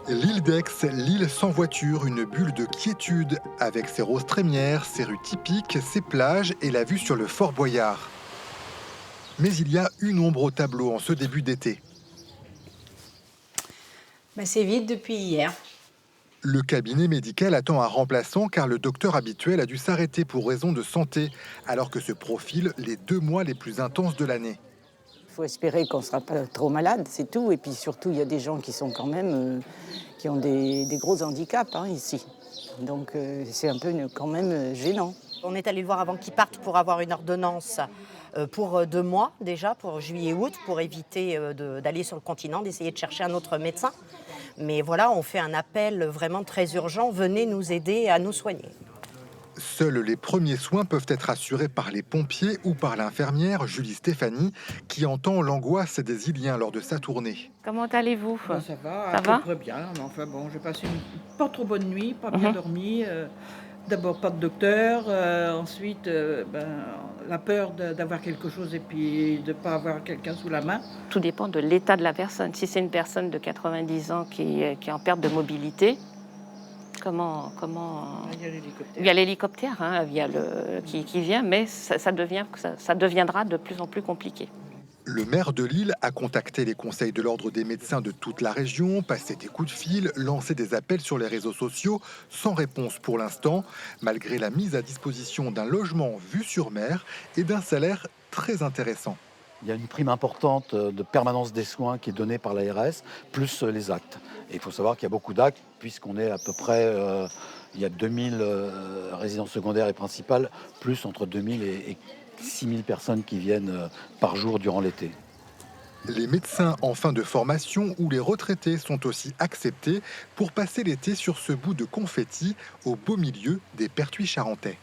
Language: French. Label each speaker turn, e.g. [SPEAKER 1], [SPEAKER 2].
[SPEAKER 1] L'île d'Aix, l'île sans voiture, une bulle de quiétude, avec ses roses trémières, ses rues typiques, ses plages et la vue sur le Fort Boyard. Mais il y a une ombre au tableau en ce début d'été.
[SPEAKER 2] C'est vide depuis hier.
[SPEAKER 1] Le cabinet médical attend un remplaçant car le docteur habituel a dû s'arrêter pour raison de santé, alors que se profilent les 2 mois les plus intenses de l'année.
[SPEAKER 3] Il faut espérer qu'on ne sera pas trop malade, c'est tout. Et puis surtout, il y a des gens qui sont quand même, qui ont des gros handicaps ici. Donc c'est un peu quand même gênant.
[SPEAKER 2] On est allé le voir avant qu'il parte pour avoir une ordonnance pour 2 mois déjà, pour juillet-août, pour éviter d'aller sur le continent, d'essayer de chercher un autre médecin. Mais voilà, on fait un appel vraiment très urgent, venez nous aider à nous soigner.
[SPEAKER 1] Seuls les premiers soins peuvent être assurés par les pompiers ou par l'infirmière Julie Stéphanie, qui entend l'angoisse des Iliens lors de sa tournée.
[SPEAKER 4] Comment allez-vous?
[SPEAKER 5] Ça va,
[SPEAKER 4] Ça
[SPEAKER 5] à
[SPEAKER 4] va
[SPEAKER 5] peu près bien. Mais enfin bon, j'ai passé une pas trop bonne nuit, pas bien dormi. D'abord pas de docteur, ensuite la peur d'avoir quelque chose et puis de ne pas avoir quelqu'un sous la main.
[SPEAKER 4] Tout dépend de l'état de la personne. Si c'est une personne de 90 ans qui est en perte de mobilité, comment
[SPEAKER 5] Il y a l'hélicoptère.
[SPEAKER 4] il y a l'hélicoptère qui vient, mais ça deviendra de plus en plus compliqué.
[SPEAKER 1] Le maire de Lille a contacté les conseils de l'ordre des médecins de toute la région, passé des coups de fil, lancé des appels sur les réseaux sociaux, sans réponse pour l'instant, malgré la mise à disposition d'un logement vue sur mer et d'un salaire très intéressant.
[SPEAKER 6] Il y a une prime importante de permanence des soins qui est donnée par l'ARS, plus les actes. Et il faut savoir qu'il y a beaucoup d'actes, puisqu'on est à peu près, il y a 2000 résidences secondaires et principales, plus entre 2000 et 6000 personnes qui viennent par jour durant l'été.
[SPEAKER 1] Les médecins en fin de formation ou les retraités sont aussi acceptés pour passer l'été sur ce bout de confetti au beau milieu des Pertuis charentais.